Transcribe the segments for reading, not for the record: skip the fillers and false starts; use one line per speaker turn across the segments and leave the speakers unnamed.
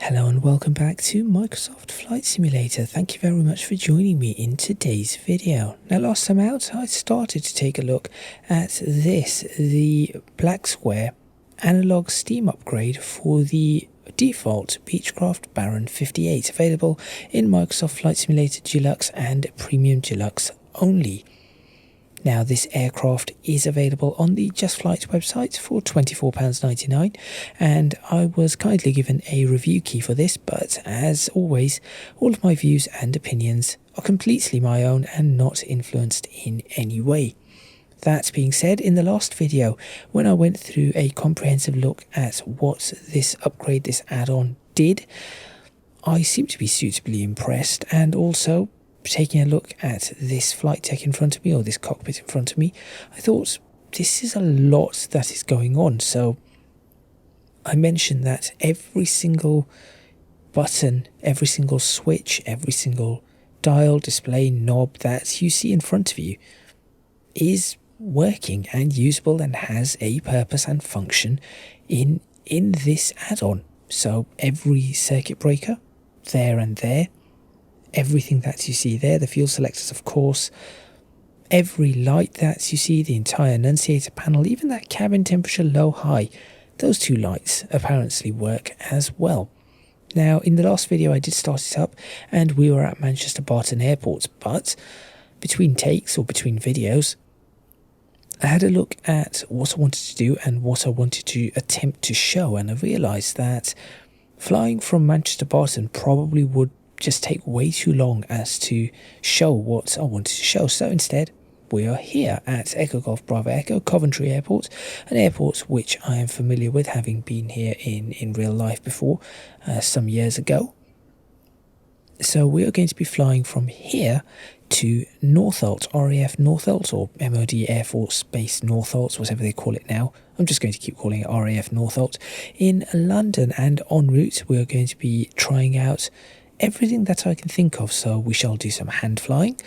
Hello and welcome back to Microsoft Flight Simulator. Thank you very much for joining me in today's video. Now last time out I started to take a look at this, the BlackSquare Analogue Steam upgrade for the default Beechcraft Baron 58, available in Microsoft Flight Simulator Deluxe and Premium Deluxe only. Now this aircraft is available on the Just Flight website for £24.99, and I was kindly given a review key for this, but as always all of my views and opinions are completely my own and not influenced in any way. That being said, in the last video when I went through a comprehensive look at what this upgrade, this add-on did, I seem to be suitably impressed, and also taking a look at this flight deck in front of me, or this cockpit in front of me, I thought this is a lot that is going on. So I mentioned that every single button, every single switch, every single dial, display, knob that you see in front of you is working and usable and has a purpose and function in this add-on. So every circuit breaker there and there, everything that you see there, the fuel selectors of course, every light that you see, the entire annunciator panel, even that cabin temperature low-high, those two lights apparently work as well. Now in the last video I did start it up and we were at Manchester Barton Airport, but between takes or between videos I had a look at what I wanted to do and what I wanted to attempt to show, and I realised that flying from Manchester Barton probably would just take way too long as to show what I wanted to show. So instead we are here at Echo Golf Bravo Echo, Coventry Airport, an airport which I am familiar with, having been here in real life before some years ago. So we are going to be flying from here to Northolt, RAF Northolt, or MOD Air Force Base Northolt, whatever they call it now. I'm just going to keep calling it RAF Northolt, in London, and en route we are going to be trying out everything that I can think of. So we shall do some hand flying,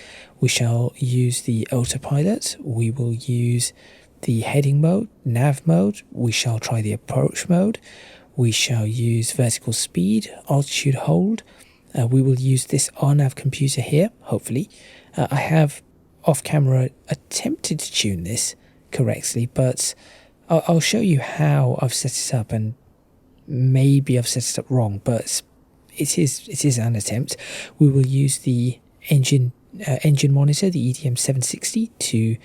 we shall use the autopilot, we will use the heading mode, nav mode, we shall try the approach mode, we shall use vertical speed, altitude hold, we will use this RNAV computer here, hopefully. I have off camera attempted to tune this correctly, but I'll show you how I've set it up, and maybe I've set it up wrong, but it is an attempt. We will use the engine monitor, the EDM 760, to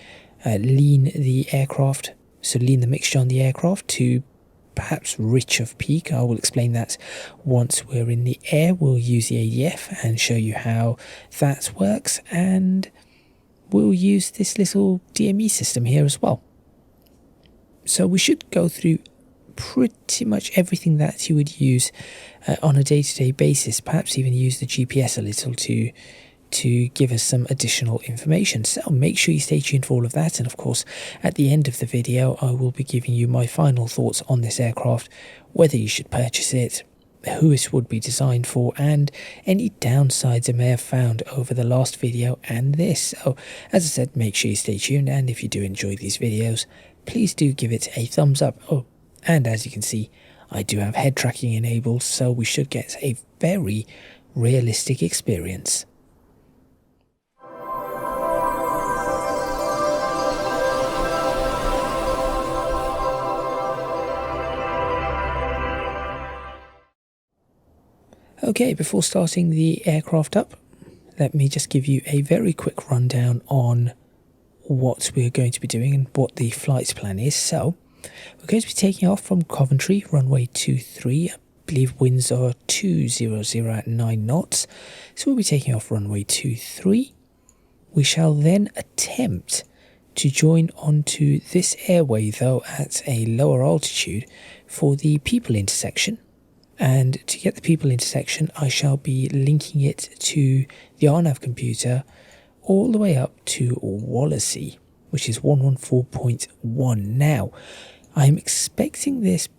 lean the aircraft, so lean the mixture on the aircraft to perhaps rich of peak. I will explain that once we're in the air. We'll use the ADF and show you how that works, and we'll use this little DME system here as well. So we should go through pretty much everything that you would use on a day-to-day basis, perhaps even use the GPS a little to give us some additional information. So make sure you stay tuned for all of that, and of course at the end of the video I will be giving you my final thoughts on this aircraft, whether you should purchase it, who it would be designed for, and any downsides I may have found over the last video and this. So as I said, make sure you stay tuned, and if you do enjoy these videos, please do give it a thumbs up. Oh, and as you can see, I do have head tracking enabled, so we should get a very realistic experience. Okay, before starting the aircraft up, let me just give you a very quick rundown on what we're going to be doing and what the flight plan is. So we're going to be taking off from Coventry, runway 23. I believe winds are 200 at 9 knots. So we'll be taking off runway 23. We shall then attempt to join onto this airway, though at a lower altitude, for the people intersection. And to get the people intersection, I shall be linking it to the RNAV computer all the way up to Wallasey, which is 114.1. Now, I'm expecting this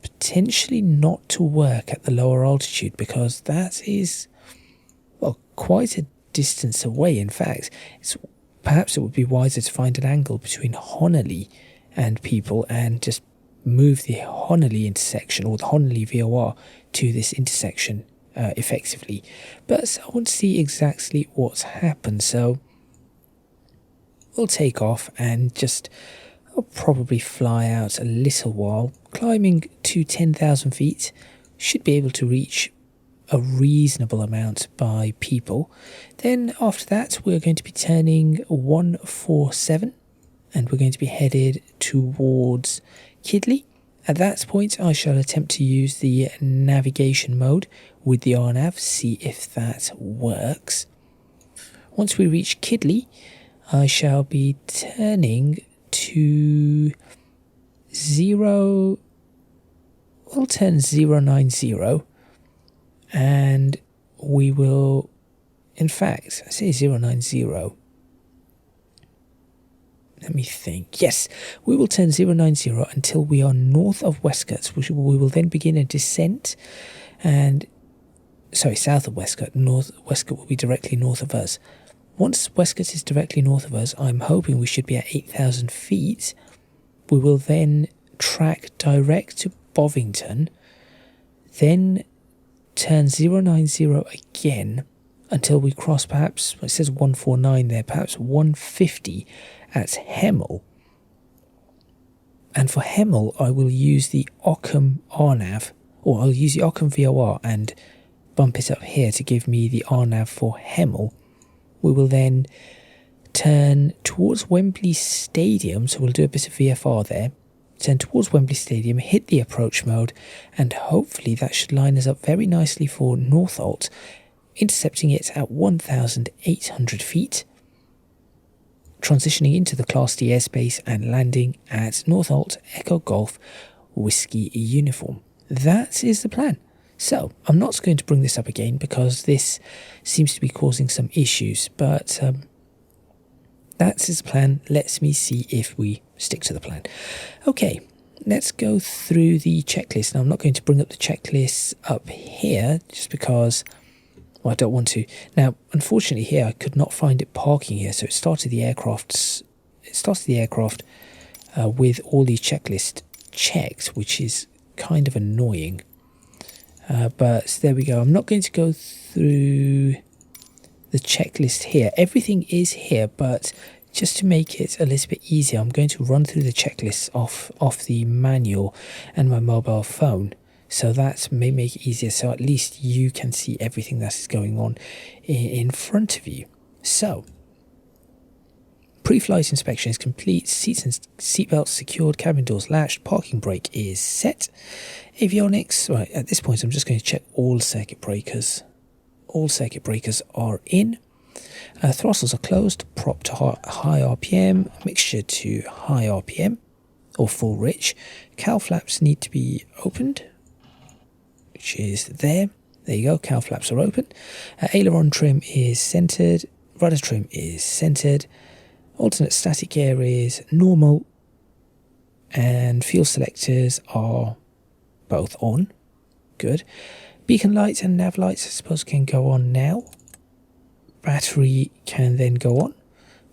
potentially not to work at the lower altitude, because that is, well, quite a distance away. In fact, perhaps it would be wiser to find an angle between Honolly and people and just move the Honolulu intersection or the Honolulu VOR to this intersection effectively. But I want to see exactly what's happened, so we'll take off and just I'll probably fly out a little while, climbing to 10,000 feet. Should be able to reach a reasonable amount by people. Then after that we're going to be turning 147 and we're going to be headed towards Kidley. At that point I shall attempt to use the navigation mode with the RNAV, see if that works. Once we reach Kidley I shall be turning to we'll turn 090 and we will, in fact, I say 090. Let me think. Yes, we will turn 090 until we are north of Westcote, which we will then begin a descent and, sorry, south of Westcote. Westcote will be directly north of us. Once Westcote is directly north of us, I'm hoping we should be at 8,000 feet. We will then track direct to Bovington, then turn 090 again until we cross perhaps, it says 149 there, perhaps 150 at Hemel. And for Hemel I will use the Ockham RNAV, or I'll use the Ockham VOR and bump it up here to give me the RNAV for Hemel. We will then turn towards Wembley Stadium, so we'll do a bit of VFR there, turn towards Wembley Stadium, hit the approach mode, and hopefully that should line us up very nicely for Northolt, intercepting it at 1,800 feet, transitioning into the Class D airspace and landing at Northolt Echo Golf Whiskey Uniform. That is the plan. So, I'm not going to bring this up again because this seems to be causing some issues, but that's his plan. Let's me see if we stick to the plan. Okay, let's go through the checklist. Now, I'm not going to bring up the checklist up here just because, well, I don't want to. Now, unfortunately here, I could not find it parking here, so it started the aircraft with all these checklists checked, which is kind of annoying. But there we go. I'm not going to go through the checklist here. Everything is here, but just to make it a little bit easier, I'm going to run through the checklists off the manual and my mobile phone. So that may make it easier, so at least you can see everything that is going on in front of you. So, pre-flight inspection is complete, seats and seatbelts secured, cabin doors latched, parking brake is set. Avionics, right, at this point I'm just going to check all circuit breakers. All circuit breakers are in. Throttles are closed, prop to high RPM, mixture to high RPM, or full rich. Cowl flaps need to be opened, which is there. There you go, cowl flaps are open. Aileron trim is centered, rudder trim is centered. Alternate static air is normal, and fuel selectors are both on. Good. Beacon lights and nav lights I suppose can go on now. Battery can then go on.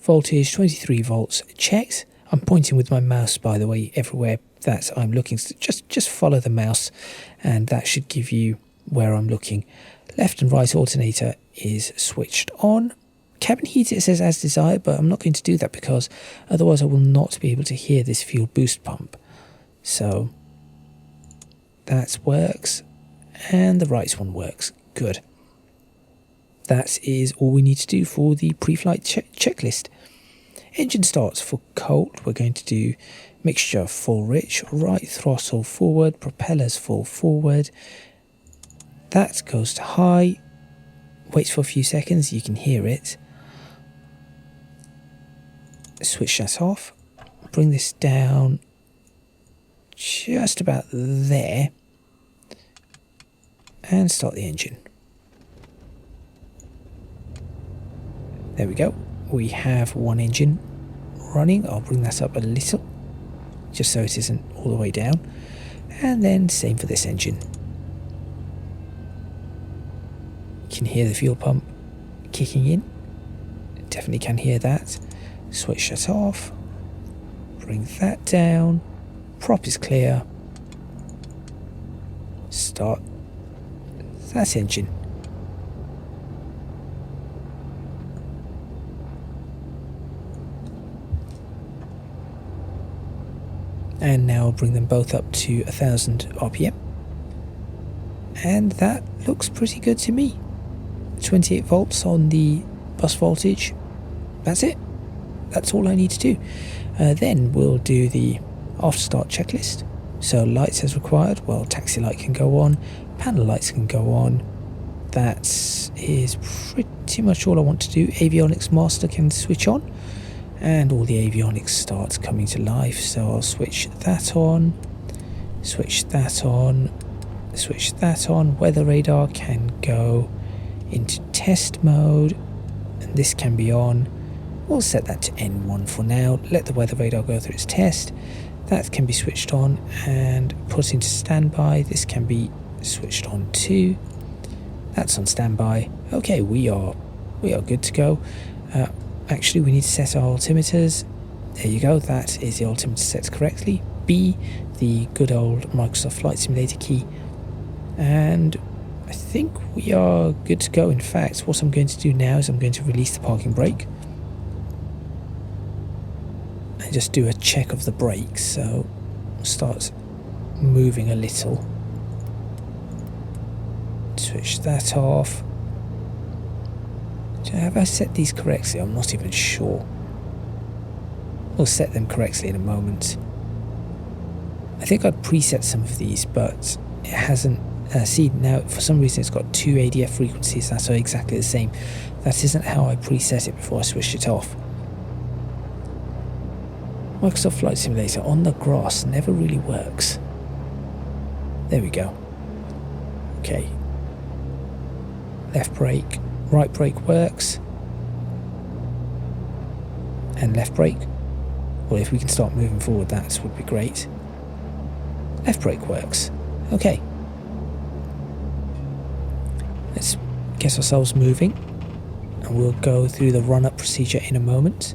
Voltage 23 volts checked. I'm pointing with my mouse, by the way, everywhere that I'm looking. So just follow the mouse and that should give you where I'm looking. Left and right alternator is switched on. Cabin heater, it says as desired, but I'm not going to do that because otherwise I will not be able to hear this fuel boost pump. So that works, and the right one works. Good. That is all we need to do for the pre-flight checklist. Engine starts for cold. We're going to do mixture full rich, right throttle forward, propellers full forward. That goes to high. Waits for a few seconds, you can hear it. Switch that off, bring this down just about there and start the engine. There we go, we have one engine running. I'll bring that up a little just so it isn't all the way down, and then same for this engine. You can hear the fuel pump kicking in, definitely can hear that. Switch that off, bring that down, Prop is clear. Start. That's engine. And now I'll bring them both up to 1000 RPM. And that looks pretty good to me. 28 volts on the bus voltage. That's it. That's all I need to do. Then we'll do the after start checklist. So lights as required. Well, taxi light can go on. Panel lights can go on. That is pretty much all I want to do. Avionics master can switch on. And all the avionics starts coming to life. So I'll switch that on. Switch that on. Switch that on. Weather radar can go into test mode. And this can be on. We'll set that to N1 for now. Let the weather radar go through its test. That can be switched on and put into standby. This can be switched on too. That's on standby. Okay, we are good to go. Actually, we need to set our altimeters. There you go. That is the altimeter set correctly. B, the good old Microsoft Flight Simulator key. And I think we are good to go. In fact, what I'm going to do now is I'm going to release the parking brake. And just do a check of the brakes. So start moving a little. Switch that off. Have I set these correctly? I'm not even sure. We'll set them correctly in a moment. I think I'd preset some of these, but it hasn't. See, now for some reason it's got 2 ADF frequencies that are exactly the same. That isn't how I preset it before I switched it off. Microsoft Flight Simulator on the grass never really works. There we go. Okay. Left brake. Right brake works. And left brake. Well, if we can start moving forward, that would be great. Left brake works. Okay. Let's get ourselves moving. And we'll go through the run-up procedure in a moment.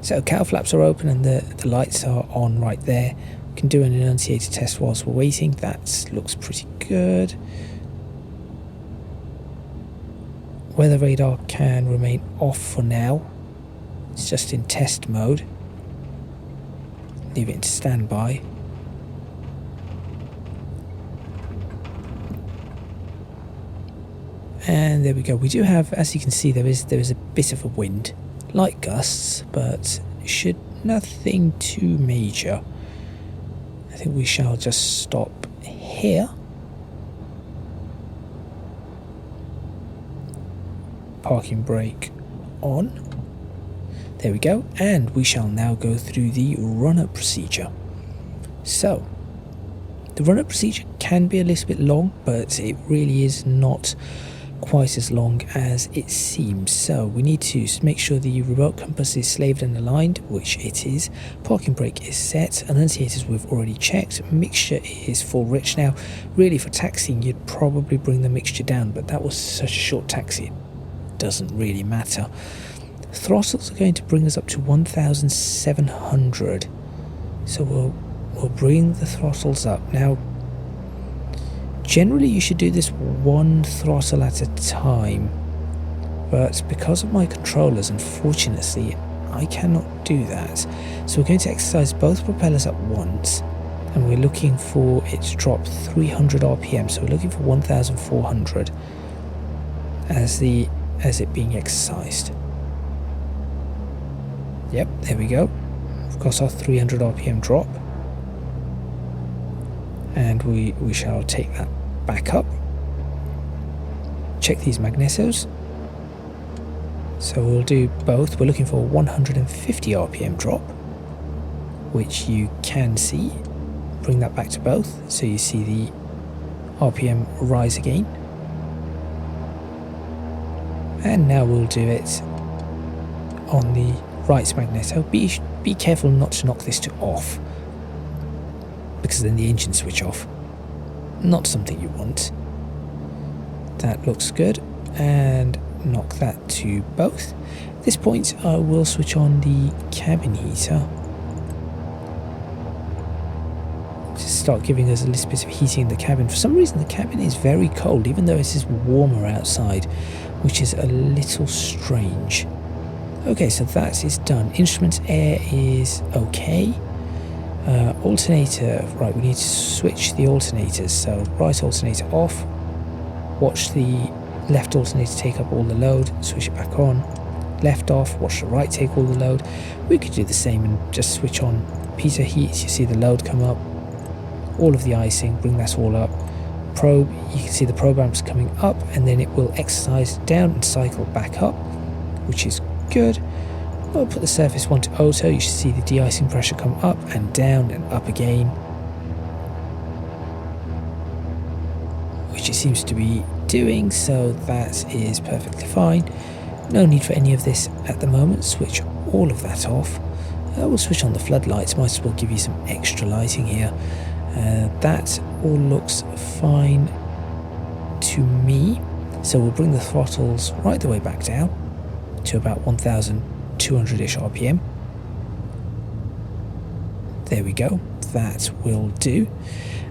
So cowl flaps are open and the lights are on right there. We can do an enunciator test whilst we're waiting. That looks pretty good. Weather radar can remain off for now. It's just in test mode. Leave it in standby. And there we go. We do have, as you can see, there is a bit of a wind. Light gusts, but should nothing too major. I think we shall just stop here. Parking brake on. There we go. And we shall now go through the run-up procedure. So, the run-up procedure can be a little bit long, but it really is not quite as long as it seems. So we need to make sure the remote compass is slaved and aligned, which it is. Parking brake is set. Enunciators we've already checked. Mixture is full rich. Now really for taxiing you'd probably bring the mixture down, but that was such a short taxi, it doesn't really matter. Throttles are going to bring us up to 1700, so we'll bring the throttles up. Now generally you should do this one throttle at a time, but because of my controllers, unfortunately, I cannot do that. So we're going to exercise both propellers at once, and we're looking for it to drop 300 RPM, so we're looking for 1400 as it being exercised. Yep, there we go. We've got our 300 RPM drop, and we shall take that back up. Check these magnetos. So we'll do both. We're looking for a 150 RPM drop, which you can see. Bring that back to both, so you see the RPM rise again. And now we'll do it on the right magneto. Be careful not to knock this to off, because then the engine switch off. Not something you want. That looks good. And knock that to both. At this point I will switch on the cabin heater to start giving us a little bit of heating in the cabin. For some reason the cabin is very cold, even though it is warmer outside, which is a little strange. Okay, so that is done. Instruments air is okay. Alternator, right, we need to switch the alternators. So right alternator off, watch the left alternator take up all the load, switch it back on. Left off, watch the right take all the load. We could do the same and just switch on pitot heat. You see the load come up, all of the icing, bring that all up. Probe, you can see the probe amps coming up, and then it will exercise down and cycle back up, which is good. We'll put the surface one to auto. You should see the de-icing pressure come up and down and up again, which it seems to be doing, so that is perfectly fine. No need for any of this at the moment. Switch all of that off. We'll switch on the floodlights, might as well give you some extra lighting here. That all looks fine to me, so we'll bring the throttles right the way back down to about 1200-ish RPM. There we go, that will do.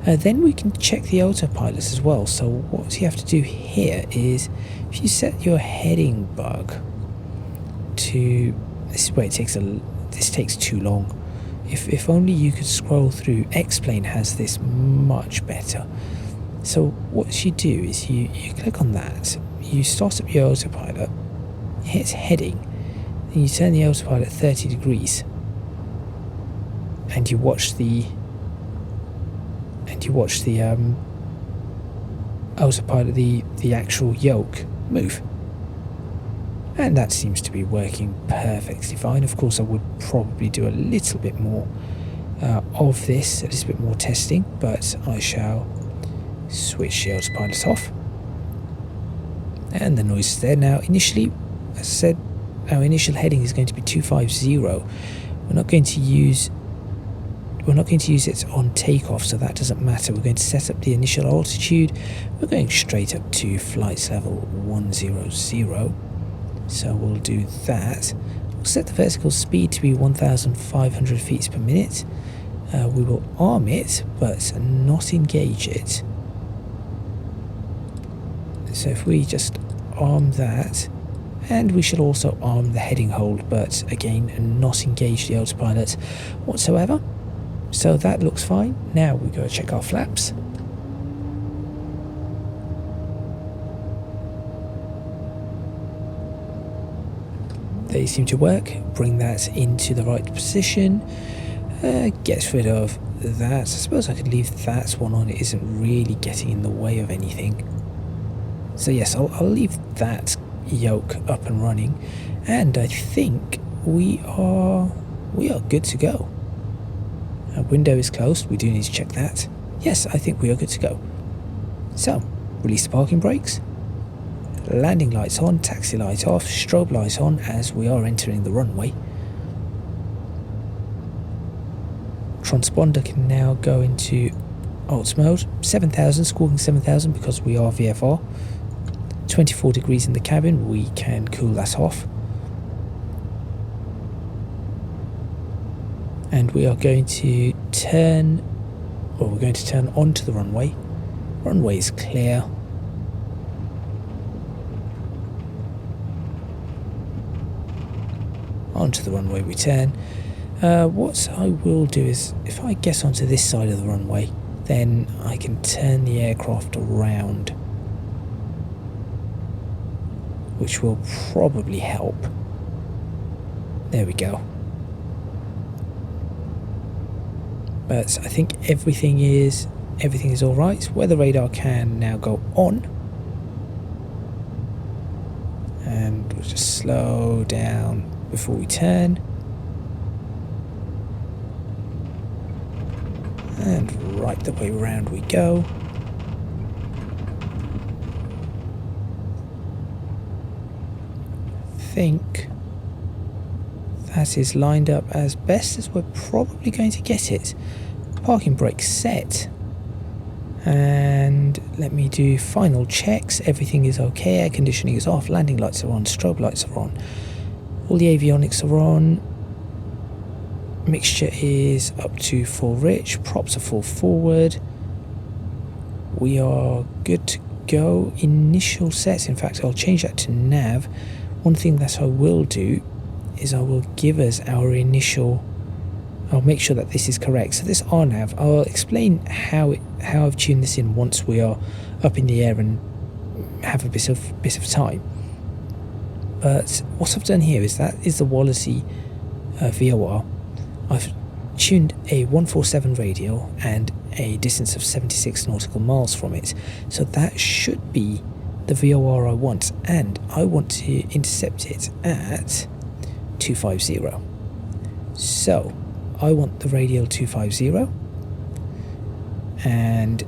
Then we can check the autopilot as well. So what you have to do here is, if you set your heading bug to, this is where it takes this takes too long. If only you could scroll through. X-Plane has this much better. So what you do is you click on that, you start up your autopilot, hit heading, then you turn the autopilot 30 degrees, and you watch the autopilot, the actual yoke move, and that seems to be working perfectly fine. Of course I would probably do a little bit more of this, a little bit more testing, but I shall switch the autopilot off, and the noise is there. Now initially, as I said, our initial heading is going to be 250. We're not going to use it on takeoff, so that doesn't matter. We're going to set up the initial altitude. We're going straight up to flight level 100. So we'll do that. We'll set the vertical speed to be 1,500 feet per minute. We will arm it, but not engage it. So if we just arm that, and we should also arm the heading hold, but again, not engage the autopilot whatsoever. So that looks fine. Now we go check our flaps. They seem to work. Bring that into the right position. Get rid of that. I suppose I could leave that one on. It isn't really getting in the way of anything. So yes, I'll leave that yoke up and running, and I think we are good to go. Our window is closed. We do need to check that. Yes, I think we are good to go. So release the parking brakes, landing lights on, taxi light off, strobe light on as we are entering the runway. Transponder can now go into alt mode. 7,000, squawking 7,000 because we are VFR. 24 degrees in the cabin, we can cool that off. And we are going to turn, or we're going to turn onto the runway. Runway is clear. Onto the runway we turn. What I will do is, if I get onto this side of the runway, then I can turn the aircraft around, which will probably help. There we go. But I think everything is all right. Weather radar can now go on, and we'll just slow down before we turn, and right the way around we go. I think that is lined up as best as we're probably going to get it. Parking brake set, And let me do final checks. Everything is okay, air conditioning is off, landing lights are on, strobe lights are on, all the avionics are on, mixture is up to full rich, props are full forward, we are good to go. Initial sets, in fact I'll change that to NAV. One thing that I will do is I will give us our initial, I'll make sure that this is correct. So this RNAV, I'll explain how I've tuned this in once we are up in the air and have a bit of time. But what I've done here is that is the Wallasey VOR. I've tuned a 147 radial and a distance of 76 nautical miles from it. So that should be the VOR I want, and I want to intercept it at 250. So I want the radial 250, and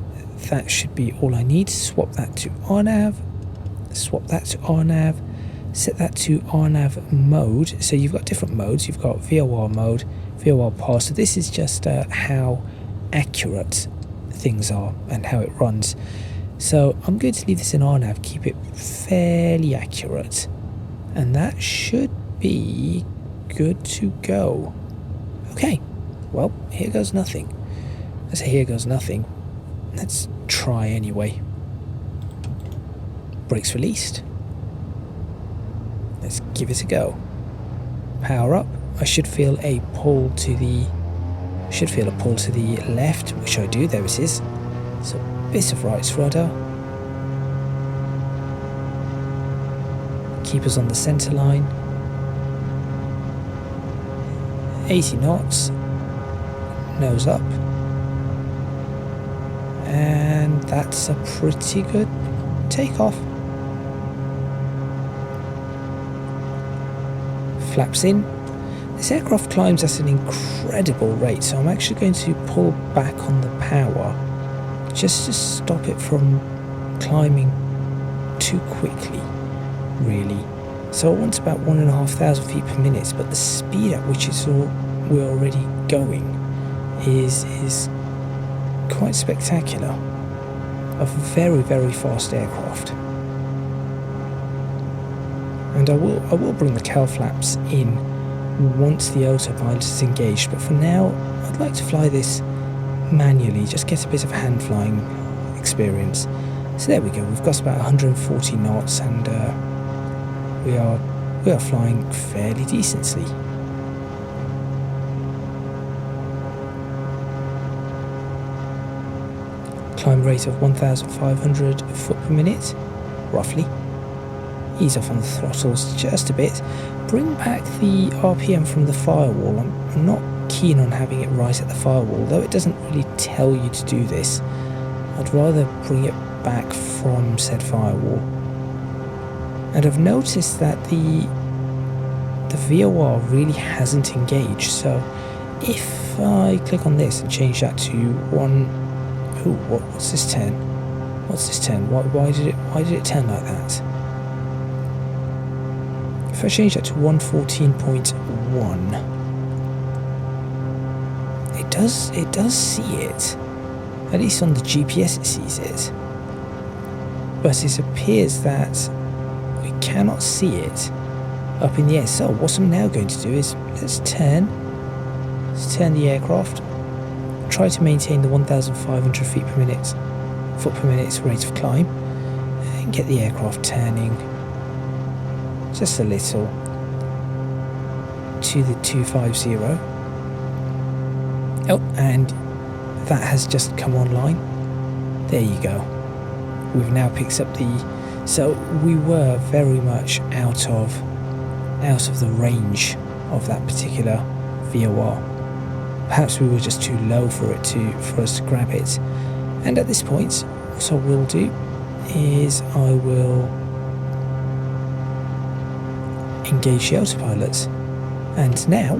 that should be all I need. Swap that to RNAV, swap that to RNAV, set that to RNAV mode. So you've got different modes. You've got VOR mode, VOR pass. So this is just how accurate things are and how it runs. So I'm going to leave this in RNAV, keep it fairly accurate, and that should be good to go. Okay, well, here goes nothing. I say here goes nothing. Let's try anyway. Brakes released. Let's give it a go. Power up. I should feel a pull to the left, which I do. There it is. So bit of right rudder. Keep us on the centre line. 80 knots, nose up, and that's a pretty good takeoff. Flaps in. This aircraft climbs at an incredible rate, so I'm actually going to pull back on the power just to stop it from climbing too quickly, really. So I want about 1,500 feet per minute, but the speed at which we're already going is quite spectacular. A very, very fast aircraft. And I will bring the cowl flaps in once the autopilot is engaged, but for now I'd like to fly this manually, just get a bit of hand flying experience. So there we go, we've got about 140 knots, and we are flying fairly decently. Climb rate of 1,500 foot per minute, roughly. Ease off on the throttles just a bit. Bring back the RPM from the firewall. I'm not keen on having it right at the firewall, though it doesn't really tell you to do this. I'd rather bring it back from said firewall. And I've noticed that the VOR really hasn't engaged, so if I click on this and change that to what's this turn? What's this turn? Why did it turn like that? If I change that to 114.1, it does see it. At least on the GPS it sees it. But it appears that we cannot see it up in the air. So what I'm now going to do is let's turn the aircraft, try to maintain the 1,500 feet per minute, foot per minute rate of climb, and get the aircraft turning just a little to the 250. Oh, and that has just come online. There you go. We've now picked up so we were very much out of the range of that particular VOR. Perhaps we were just too low for us to grab it. And at this point, what I will do is I will engage the autopilot, and now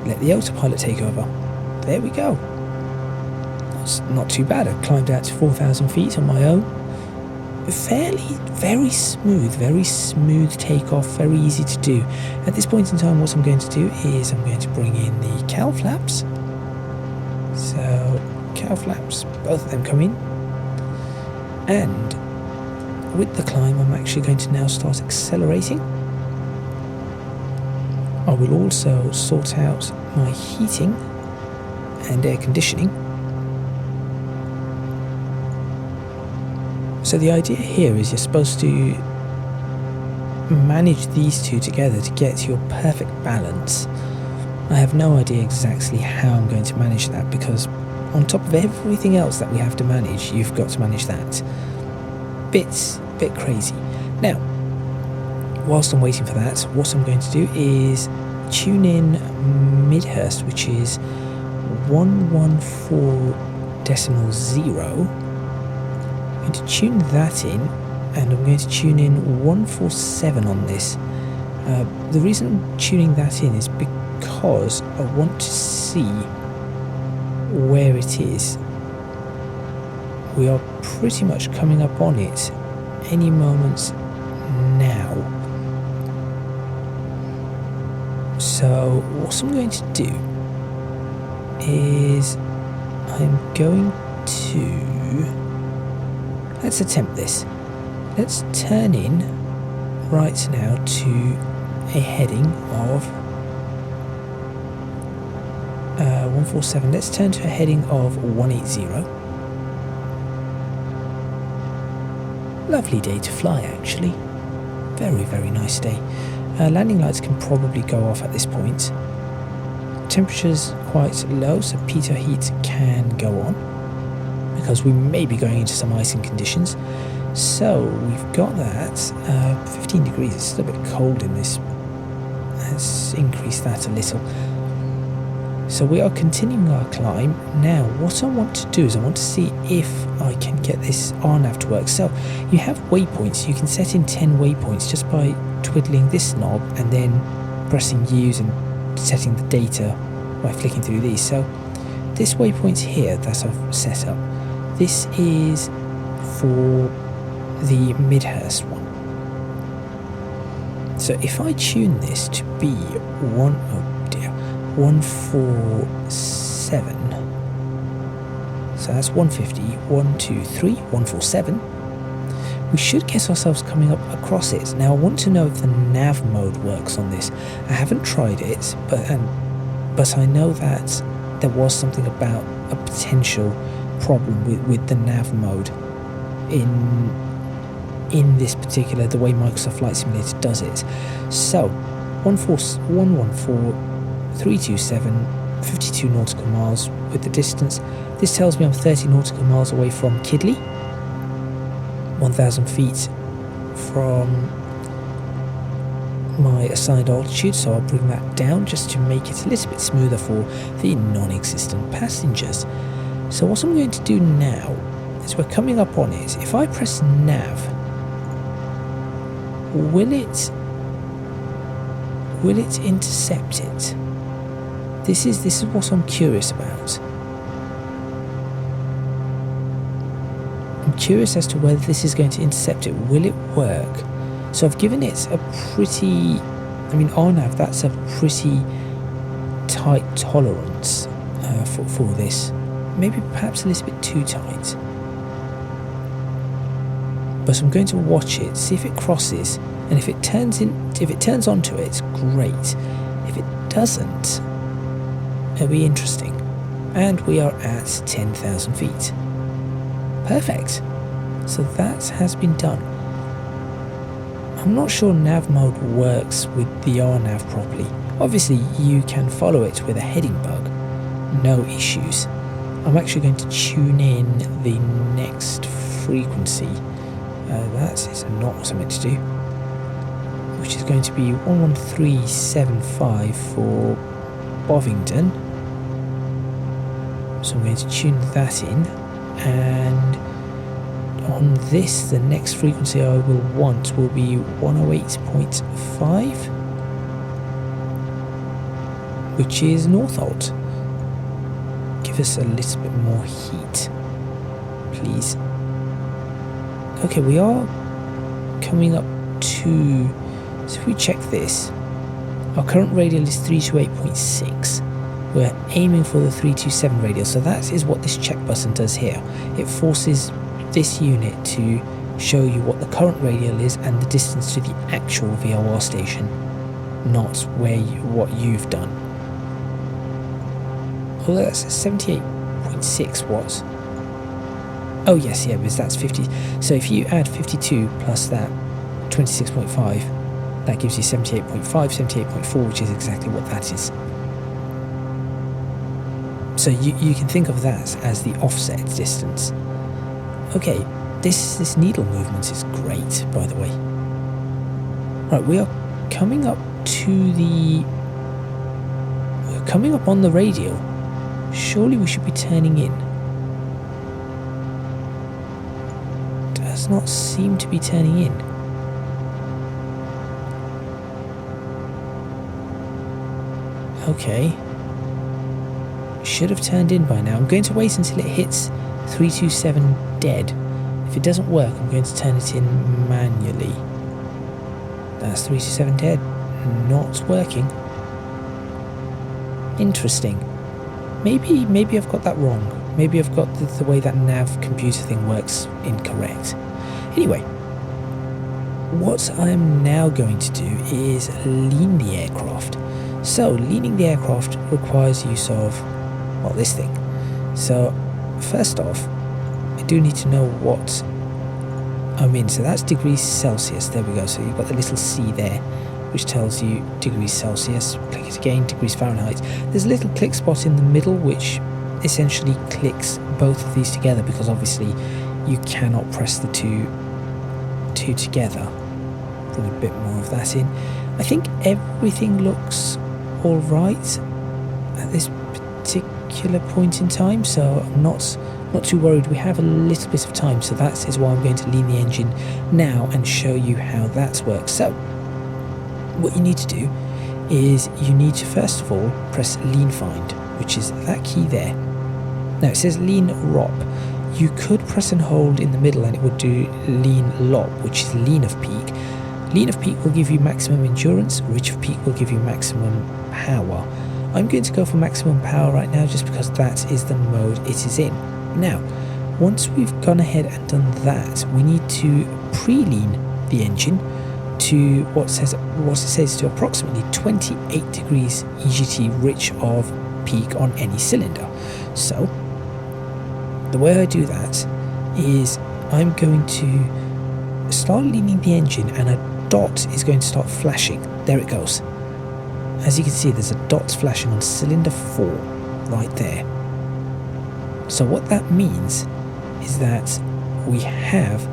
let the autopilot take over. There we go. That's not too bad. I've climbed out to 4,000 feet on my own. Very smooth takeoff, very easy to do. At this point in time, what I'm going to do is I'm going to bring in the cowl flaps. So cow flaps, both of them come in. And with the climb, I'm actually going to now start accelerating. I will also sort out my heating and air conditioning. So the idea here is you're supposed to manage these two together to get your perfect balance. I have no idea exactly how I'm going to manage that, because on top of everything else that we have to manage, you've got to manage that. Bit crazy. Now, whilst I'm waiting for that, what I'm going to do is tune in Midhurst, which is 114.0. I'm going to tune that in, and I'm going to tune in 147 on this. The reason I'm tuning that in is because I want to see where it is. We are pretty much coming up on it any moment now. So what I'm going to do is I'm going to, let's attempt this. Let's turn in right now to a heading of 147. Let's turn to a heading of 180. Lovely day to fly, actually. Very, very nice day. Landing lights can probably go off at this point. Temperature's quite low, so pitot heat can go on, because we may be going into some icing conditions. So we've got that. 15 degrees, it's still a bit cold in this. Let's increase that a little. So we are continuing our climb. Now what I want to do is I want to see if I can get this RNAV to work. So you have waypoints. You can set in 10 waypoints just by twiddling this knob and then pressing use and setting the data by flicking through these. So this waypoint here that I've set up, this is for the Midhurst one. So if I tune this to be 147, so that's 150, 1, 2, 3, 147, we should get ourselves coming up across it. Now I want to know if the nav mode works on this. I haven't tried it, but I know that there was something about a potential problem with the nav mode in this particular, the way Microsoft Flight Simulator does it. So 114,327, 52 nautical miles with the distance. This tells me I'm 30 nautical miles away from Kidley, 1,000 feet from my assigned altitude, so I'll bring that down just to make it a little bit smoother for the non-existent passengers. So what I'm going to do now is we're coming up on it. If I press nav, will it intercept it? This is what I'm curious about. I'm curious as to whether this is going to intercept it. Will it work? So I've given it a pretty, RNAV, that's a pretty tight tolerance for this. Maybe perhaps a little bit too tight. But I'm going to watch it, see if it crosses, and if it turns onto it, great. If it doesn't, it'll be interesting. And we are at 10,000 feet. Perfect. So that has been done. I'm not sure nav mode works with the RNAV properly. Obviously you can follow it with a heading bug, no issues. I'm actually going to tune in the next frequency. That is not what I meant to do, which is going to be 11375 for Bovingdon. So I'm going to tune that in, and on this, the next frequency I will want will be 108.5, which is Northolt. Give us a little bit more heat, please. Okay, we are coming up to, so if we check this, our current radial is 328.6. we're aiming for the 327 radial. So that is what this check button does here. It forces this unit to show you what the current radial is and the distance to the actual VOR station, not what you've done. Oh, that's 78.6 watts. Oh yes, yeah, because that's 50. So if you add 52 plus that 26.5, that gives you 78.5, 78.4, which is exactly what that is. So you can think of that as the offset distance. Okay, this needle movement is great, by the way. Right, we are coming up to the... We're coming up on the radial. Surely we should be turning in. Does not seem to be turning in. Okay. Should have turned in by now. I'm going to wait until it hits 327 dead. If it doesn't work, I'm going to turn it in manually. That's 327 dead. Not working. Interesting. Maybe I've got that wrong. Maybe I've got the way that nav computer thing works incorrect. Anyway, what I'm now going to do is lean the aircraft. So leaning the aircraft requires use of, well, this thing. So first off, I do need to know what I'm in. So that's degrees Celsius. There we go. So you've got the little C there, which tells you degrees Celsius. Click it again, degrees Fahrenheit. There's a little click spot in the middle, which essentially clicks both of these together, because obviously you cannot press the two together. Put a bit more of that in. I think everything looks all right at this particular point in time, so I'm not too worried. We have a little bit of time, so that is why I'm going to lean the engine now and show you how that works. So what you need to do is you need to first of all press lean find, which is that key there. Now it says lean ROP. You could press and hold in the middle and it would do lean LOP, which is lean of peak. Lean of peak will give you maximum endurance, rich of peak will give you maximum power. I'm going to go for maximum power right now just because that is the mode it is in. Now, once we've gone ahead and done that, we need to pre-lean the engine to what it says to approximately 28 degrees EGT rich of peak on any cylinder. So the way I do that is I'm going to start leaning the engine and a dot is going to start flashing. There it goes. As you can see, there's a dot flashing on cylinder 4 right there. So what that means is that we have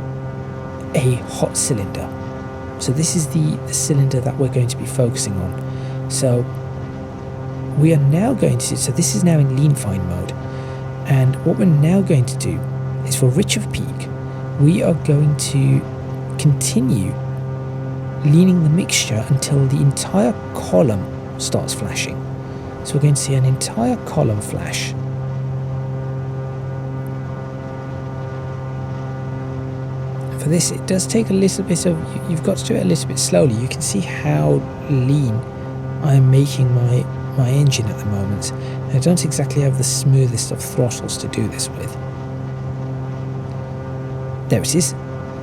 a hot cylinder. So this is the cylinder that we're going to be focusing on. So we are now going to, so this is now in lean find mode. And what we're now going to do is for rich of peak, we are going to continue leaning the mixture until the entire column starts flashing. So we're going to see an entire column flash. For this, it does take a little bit of, you've got to do it a little bit slowly. You can see how lean I'm making my engine at the moment. And I don't exactly have the smoothest of throttles to do this with. There it is,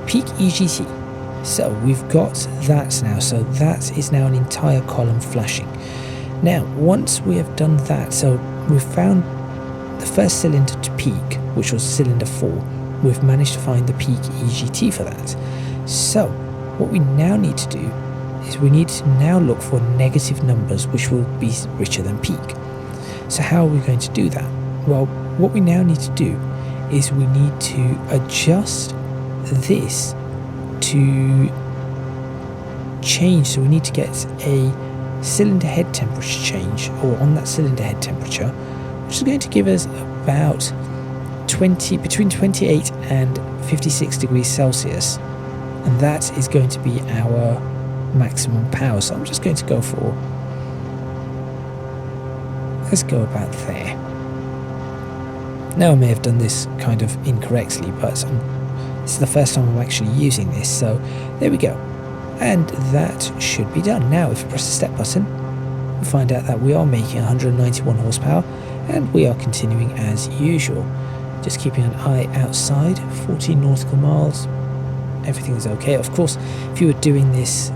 peak EGT. So we've got that now. So that is now an entire column flashing. Now, once we have done that, so we've found the first cylinder to peak, which was cylinder 4. We've managed to find the peak EGT for that. So what we now need to do is we need to now look for negative numbers which will be richer than peak. So how are we going to do that? Well, what we now need to do is we need to adjust this to change. So we need to get a cylinder head temperature change, or on that cylinder head temperature, which is going to give us about between 28 and 56 degrees Celsius, and that is going to be our maximum power. So I'm just going to go for, let's go about there. Now I may have done this kind of incorrectly, but this is the first time I'm actually using this, so there we go. And that should be done. Now if you press the step button, find out that we are making 191 horsepower, and we are continuing as usual. Just keeping an eye outside, 14 nautical miles, everything is okay. Of course, if you were doing this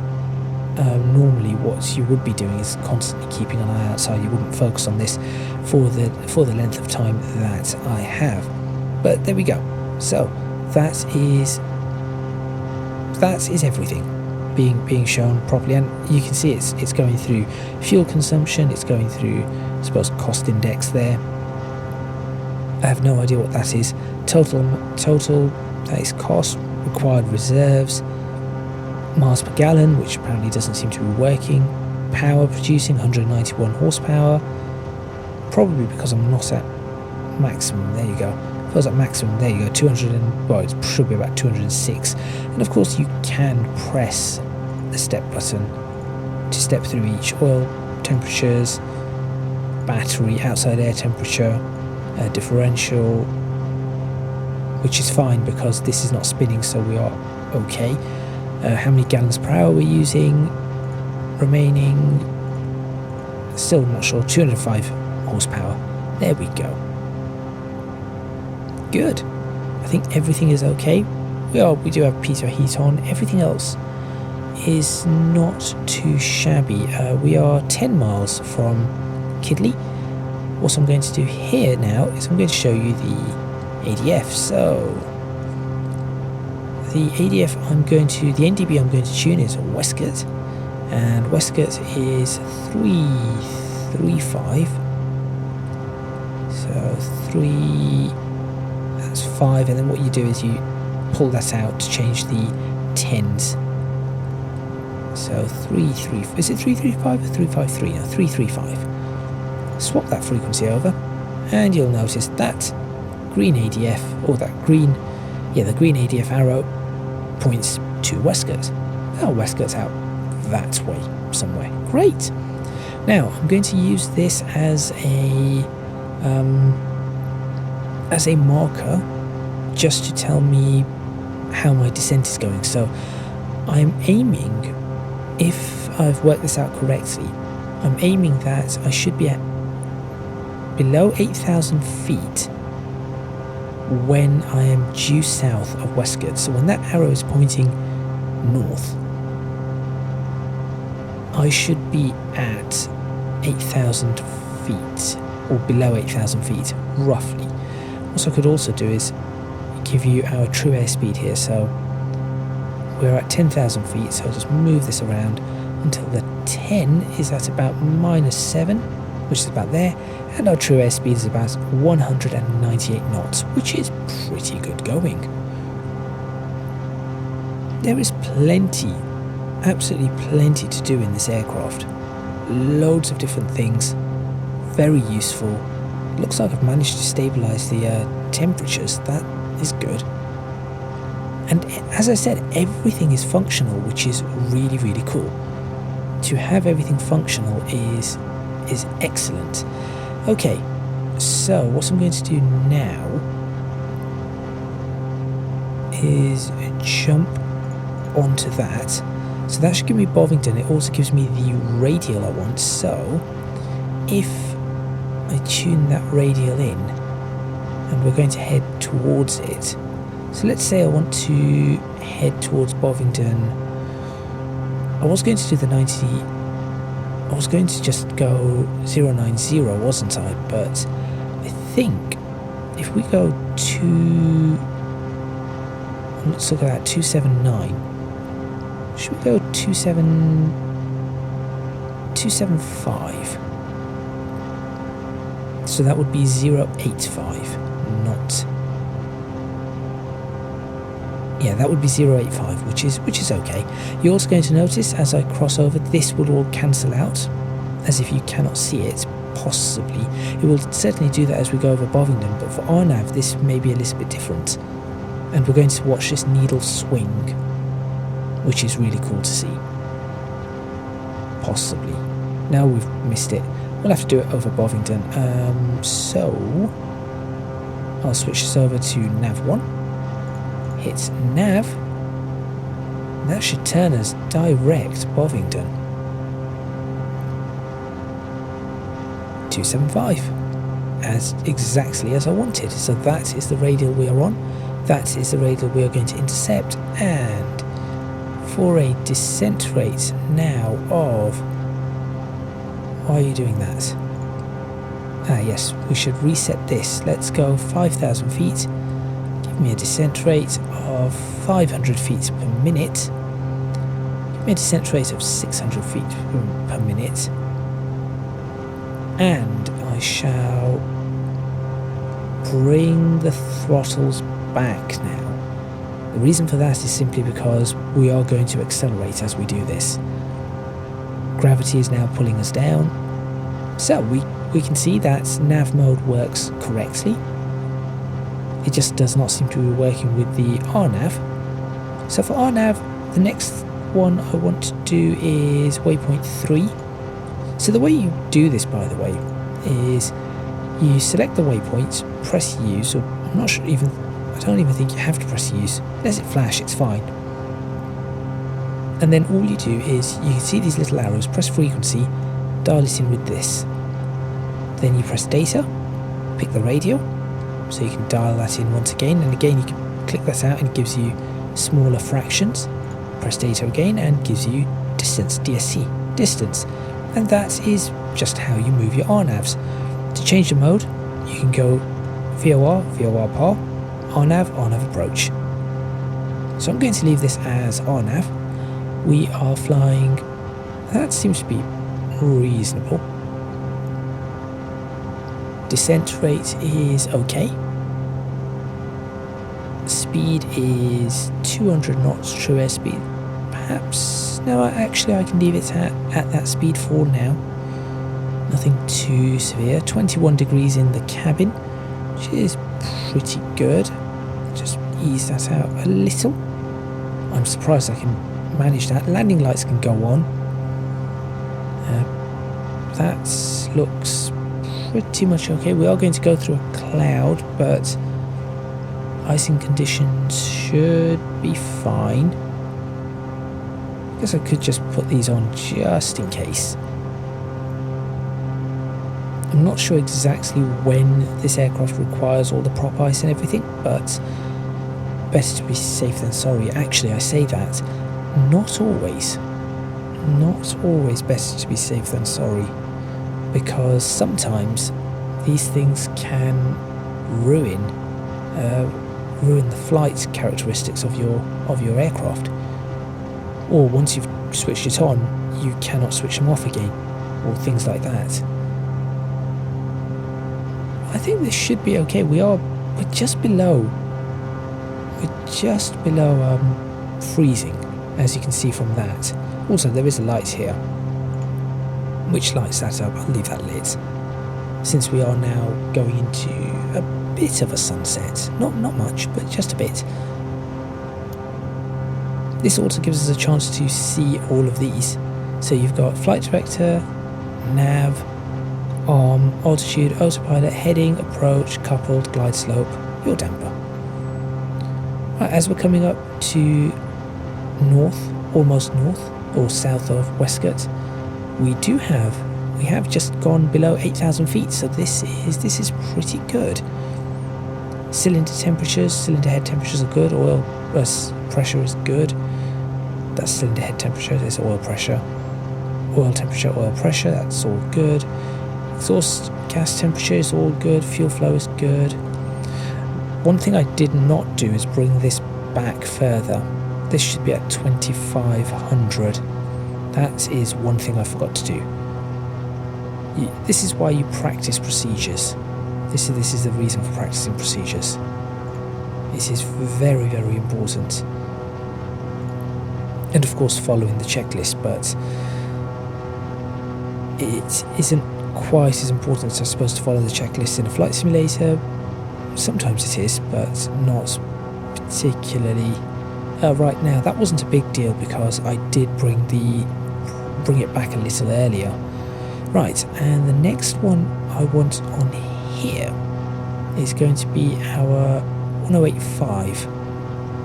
normally, what you would be doing is constantly keeping an eye outside. You wouldn't focus on this for the length of time that I have. But there we go. So that is everything being shown properly, and you can see it's going through fuel consumption, it's going through, I suppose, cost index there. I have no idea what that is. Total, that is cost, required reserves, miles per gallon, which apparently doesn't seem to be working, power producing 191 horsepower, probably because I'm not at maximum. There you go. If I was at maximum, there you go, 200 and, well, it should be about 206. And of course you can press the step button to step through each oil temperatures, battery, outside air temperature, differential, which is fine because this is not spinning, so we are okay. How many gallons per hour we're using, remaining, still not sure, 205 horsepower. There we go. Good. I think everything is okay. We do have pitot heat on. Everything else is not too shabby. We are 10 miles from Kidley. What I'm going to do here now is I'm going to show you the ADF. So the ADF the NDB I'm going to tune is Westcott, and Westcott is 335. So 3. That's 5, and then what you do is you pull that out to change the tens. So 335, is it 335 or 353? No, 335. Swap that frequency over, and you'll notice that green ADF, or that green, the green ADF arrow points to Westcott. Now Westcott's out that way somewhere. Great. Now I'm going to use this as a marker just to tell me how my descent is going. So I'm aiming, if I've worked this out correctly, I'm aiming that I should be at below 8,000 feet when I am due south of Westcott. So when that arrow is pointing north, I should be at 8,000 feet or below 8,000 feet roughly. What I could also do is give you our true airspeed here. So we're at 10,000 feet, so I'll just move this around until the 10 is at about -7, which is about there, and our true airspeed is about 198 knots, which is pretty good going. There is plenty, absolutely plenty to do in this aircraft. Loads of different things, very useful. Looks like I've managed to stabilize the temperatures. That is good. And as I said, everything is functional, which is really, really cool. To have everything functional is excellent. Okay, so what I'm going to do now is jump onto that. So that should give me Bovington. It also gives me the radial I want. So if I tune that radial in, and we're going to head towards it. So let's say I want to head towards Bovington. I was going to do the 90, I was going to just go 090, wasn't I? But I think if we go to, let's look at that, 279. Should we go 275? So that would be 085, not. Yeah, that would be 085, which is okay. You're also going to notice as I cross over, this will all cancel out, as if you cannot see it, possibly. It will certainly do that as we go over Bovington, but for RNAV, this may be a little bit different. And we're going to watch this needle swing, which is really cool to see. Possibly. Now we've missed it. We'll have to do it over Bovington. So I'll switch this over to nav 1. Hit nav. That should turn us direct Bovington. 275, as exactly as I wanted. So that is the radial we are on, that is the radial we are going to intercept, and for a descent rate now of, why are you doing that? Ah yes, we should reset this. Let's go 5,000 feet, give me a descent rate of 500 feet per minute, give me a descent rate of 600 feet per minute, and I shall bring the throttles back now. The reason for that is simply because we are going to accelerate as we do this. Gravity is now pulling us down, so we can see that nav mode works correctly. It just does not seem to be working with the RNAV. So for RNAV, the next one I want to do is waypoint 3. So the way you do this, by the way, is you select the waypoint, press use, or I'm not sure even, I don't even think you have to press use. Let it flash, it's fine. And then all you do is, you can see these little arrows, press frequency, dial it in with this. Then you press data, pick the radial, so you can dial that in once again, and again you can click that out and it gives you smaller fractions. Press data again and gives you distance, DSC, distance. And that is just how you move your RNAVs. To change the mode, you can go VOR, VOR PAR, RNAV, RNAV approach. So I'm going to leave this as RNAV. We are flying, that seems to be reasonable. Descent rate is okay. Speed is 200 knots true airspeed. Perhaps, no, actually I can leave it at that speed for now. Nothing too severe. 21 degrees in the cabin, which is pretty good. Just ease that out a little. I'm surprised I can manage that. Landing lights can go on. That looks pretty much okay. We are going to go through a cloud, but icing conditions should be fine. I guess I could just put these on just in case. I'm not sure exactly when this aircraft requires all the prop ice and everything, but better to be safe than sorry. Actually, I say that, not always. Not always better to be safe than sorry, because sometimes these things can ruin the flight characteristics of your aircraft. Or once you've switched it on, you cannot switch them off again, or things like that. I think this should be okay. We're just below freezing, as you can see from that. Also, there is a light here, which lights that up. I'll leave that lit, since we are now going into a bit of a sunset. Not much, but just a bit. This also gives us a chance to see all of these. So you've got flight director, nav, arm, altitude, autopilot, heading, approach, coupled, glide slope, your damper. Right, as we're coming up to north, almost north, or south of Westgate, we have just gone below 8,000 feet, so this is pretty good. Cylinder temperatures, cylinder head temperatures are good, oil pressure is good. That's cylinder head temperature, there's oil pressure. Oil temperature, oil pressure, that's all good. Exhaust gas temperature is all good, fuel flow is good. One thing I did not do is bring this back further. This should be at 2,500. That is one thing I forgot to do. This is why you practice procedures. This is the reason for practicing procedures. This is very, very important. And of course following the checklist, but it isn't quite as important as I suppose to follow the checklist in a flight simulator. Sometimes it is, but not particularly. Right now, that wasn't a big deal because I did bring it back a little earlier. Right, and the next one I want on here is going to be our 1085,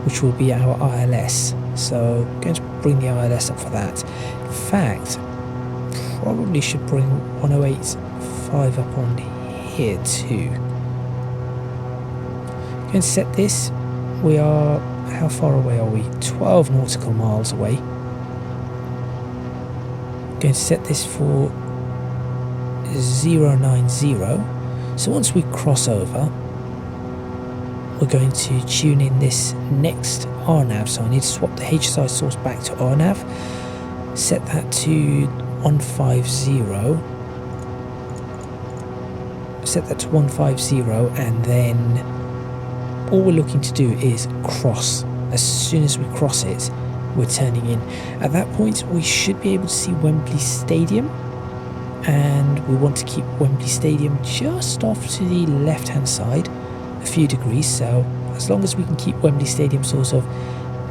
which will be our ILS. So I'm going to bring the ILS up for that. In fact, probably should bring 108 5 up on here too. Going to set this. We are, how far away are we? 12 nautical miles away. Going to set this for 090. So once we cross over, we're going to tune in this next RNAV. So I need to swap the HSI source back to RNAV. Set that to 150. Set that to 150, and then all we're looking to do is cross. As soon as we cross it, we're turning in. At that point, we should be able to see Wembley Stadium, and we want to keep Wembley Stadium just off to the left hand side, a few degrees. So as long as we can keep Wembley Stadium sort of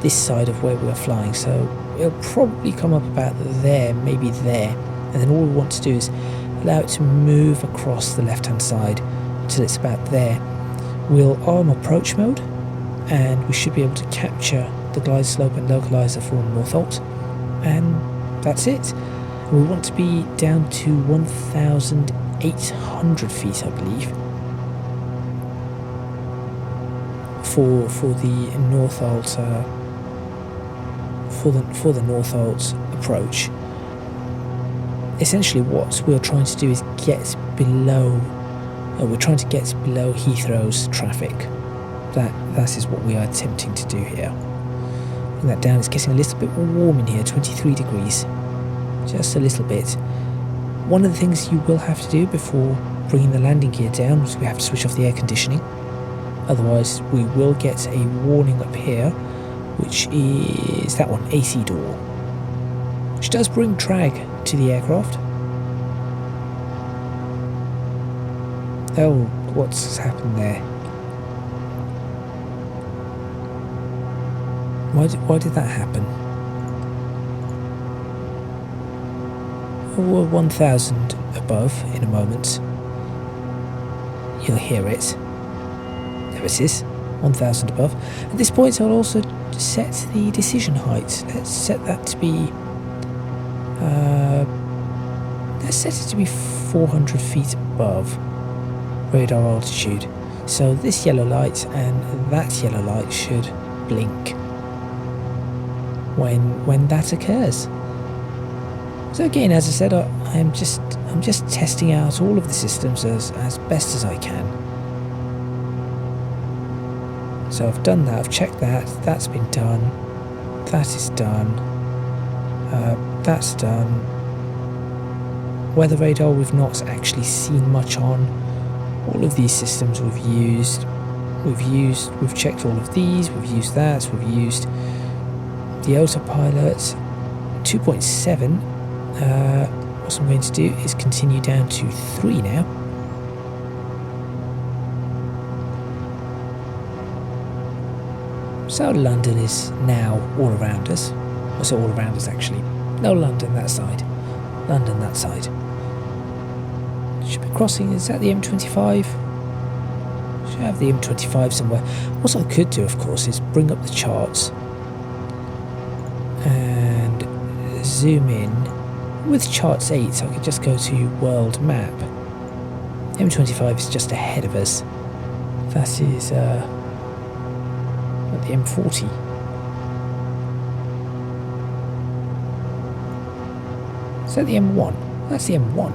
this side of where we're flying, so it'll probably come up about there, maybe there, and then all we want to do is allow it to move across the left hand side until it's about there. We'll arm approach mode, and we should be able to capture the glide slope and localizer for Northolt, and that's it. We want to be down to 1,800 feet, I believe, for the Northolt for the Northolt approach. Essentially, what we're trying to do is get below. We're trying to get below Heathrow's traffic. That is what we are attempting to do here. Bring that down. It's getting a little bit warm in here. 23 degrees. Just a little bit. One of the things you will have to do before bringing the landing gear down is we have to switch off the air conditioning. Otherwise, we will get a warning up here, which is that one, AC door, which does bring drag to the aircraft. Oh, what's happened there? Why did that happen? We're 1,000 above in a moment. You'll hear it. There it is, 1,000 above. At this point, I'll also set the decision height. Let's set that to be. Let's set it to be 400 feet above radar altitude. So this yellow light and that yellow light should blink when that occurs. So again, as I said, I'm just testing out all of the systems as best as I can. So I've done that, I've checked that, that's been done, that is done, that's done. Weather radar we've not actually seen much on. All of these systems we've checked all of these, we've used that, we've used the autopilot 2.7. What I'm going to do is continue down to 3 now. So London is now all around us. Also all around us actually. No, London that side. London that side. Should be crossing, is that the M25? Should have the M25 somewhere. What I could do, of course, is bring up the charts and zoom in. With charts 8, I could just go to world map. M25 is just ahead of us. That is the M40. Is that the M1? That's the M1.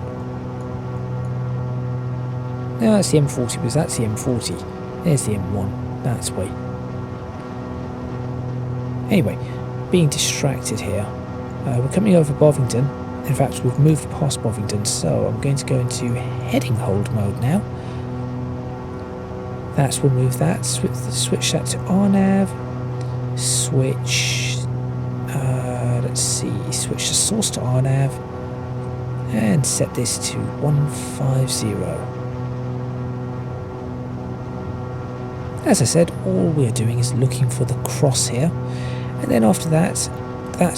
No, that's the M40, because that's the M40. There's the M1. That's way. Anyway, being distracted here. We're coming over Bovington. In fact, we've moved past Bovington, so I'm going to go into heading hold mode now. We'll move that, switch that to RNAV, switch, switch the source to RNAV, and set this to 150. As I said, all we're doing is looking for the cross here, and then after that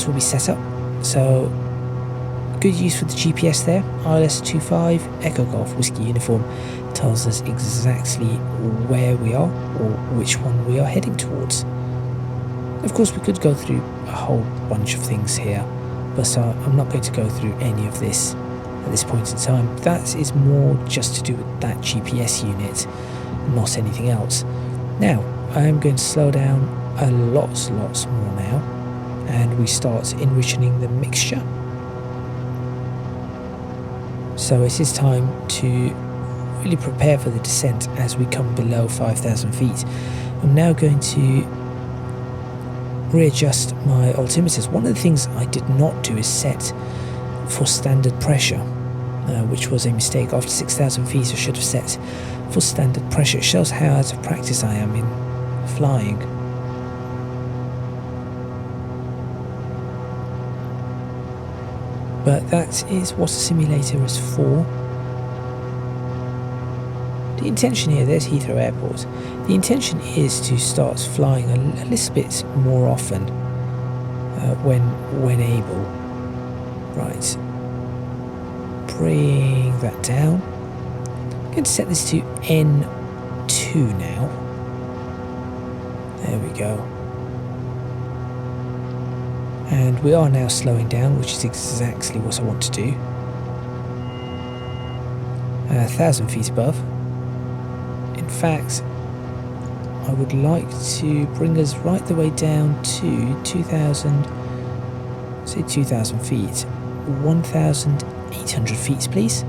will be set up. So good use for the GPS there. ILS 25 Echo Golf Whiskey Uniform tells us exactly where we are or which one we are heading towards. Of course, we could go through a whole bunch of things here, but I'm not going to go through any of this at this point in time. That is more just to do with that GPS unit, not anything else. Now I am going to slow down a lots more now, and we start enriching the mixture. So it is time to really prepare for the descent as we come below 5,000 feet. I'm now going to readjust my altimeters. One of the things I did not do is set for standard pressure, which was a mistake. After 6,000 feet I should have set for standard pressure. It shows how out of practice I am in flying. But that is what a simulator is for. The intention here, there's Heathrow Airport. The intention is to start flying a little bit more often when able. Right. Bring that down. I'm going to set this to N2 now. There we go. And we are now slowing down, which is exactly what I want to do. 1,000 feet above. In fact, I would like to bring us right the way down to 2,000, say 2,000 feet, 1,800 feet, please.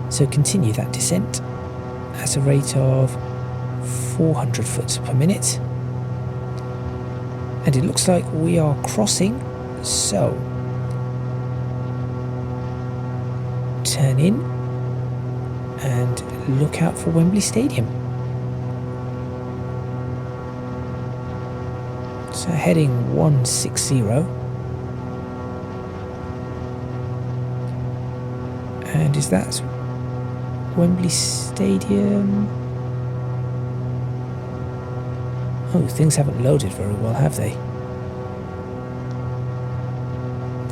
So continue that descent at a rate of 400 foot per minute. And it looks like we are crossing. So, turn in and look out for Wembley Stadium. So heading 160, and is that Wembley Stadium? Oh, things haven't loaded very well, have they?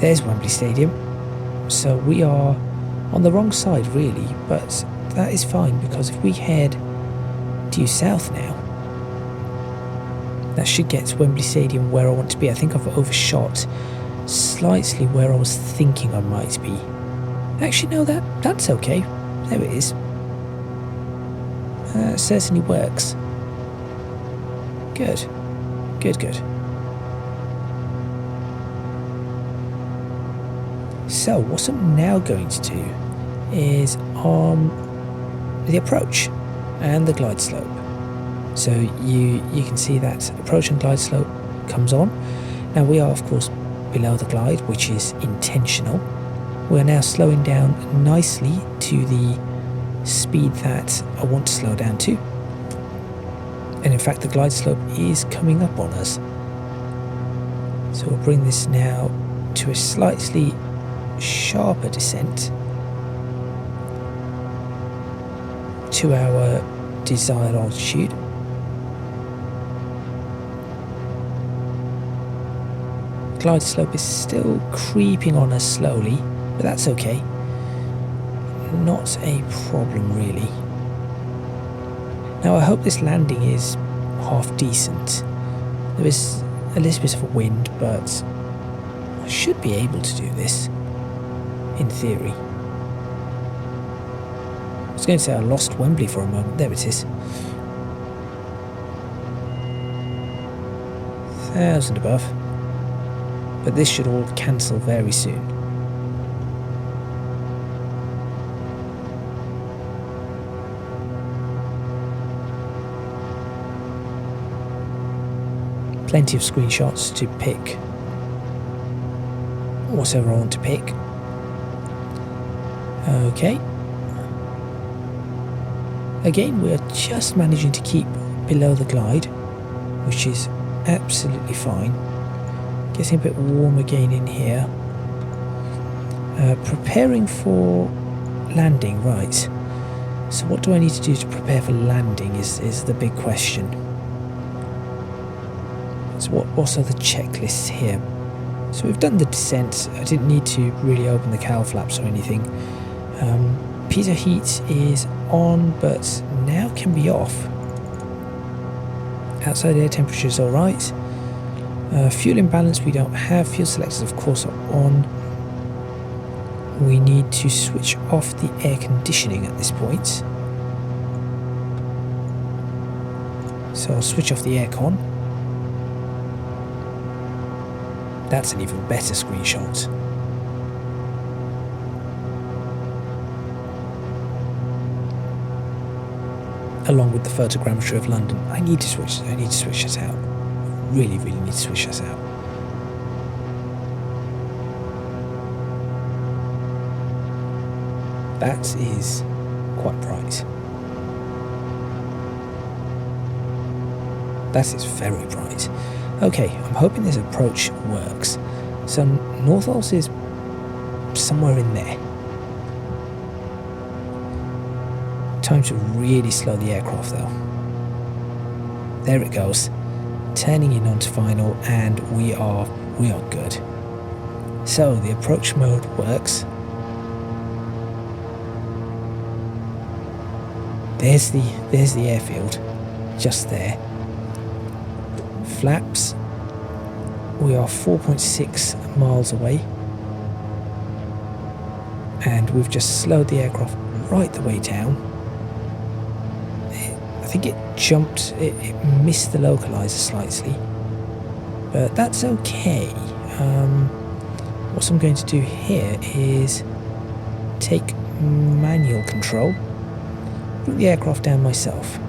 There's Wembley Stadium. So we are on the wrong side really, but that is fine, because if we head due south now, that should get to Wembley Stadium where I want to be. I think I've overshot slightly where I was thinking I might be. Actually no, that's okay. There it is. Certainly works. Good. Good. So what I'm now going to do is the approach and the glide slope. So you can see that approach and glide slope comes on. Now we are of course below the glide, which is intentional. We are now slowing down nicely to the speed that I want to slow down to. And in fact the glide slope is coming up on us. So we'll bring this now to a slightly sharper descent to our desired altitude. Glide slope is still creeping on us slowly, but that's okay. Not a problem really. Now I hope this landing is half decent. There is a little bit of a wind, but I should be able to do this. In theory. I was going to say I lost Wembley for a moment. There it is. 1,000 above. But this should all cancel very soon. Plenty of screenshots to pick whatever I want to pick. Okay. Again, we are just managing to keep below the glide, which is absolutely fine. Getting a bit warm again in here. Preparing for landing, right. So what do I need to do to prepare for landing is the big question. So what are the checklists here? So we've done the descent. I didn't need to really open the cowl flaps or anything. Pitot heat is on, but now can be off. Outside air temperature is alright. Fuel imbalance we don't have. Fuel selectors of course are on. we need to switch off the air conditioning at this point. So I'll switch off the aircon. That's an even better screenshot. Along with the photogrammetry of London. I need to switch this out. Really need to switch this out. That is quite bright. That is very bright. Okay, I'm hoping this approach works. So Northols is somewhere in there. Time to really slow the aircraft though. There it goes. Turning in onto final, and we are good. So the approach mode works. There's the airfield, just there. Flaps. We are 4.6 miles away, and we've just slowed the aircraft right the way down. I think it jumped, it missed the localizer slightly, but that's okay. What I'm going to do here is take manual control, bring the aircraft down myself.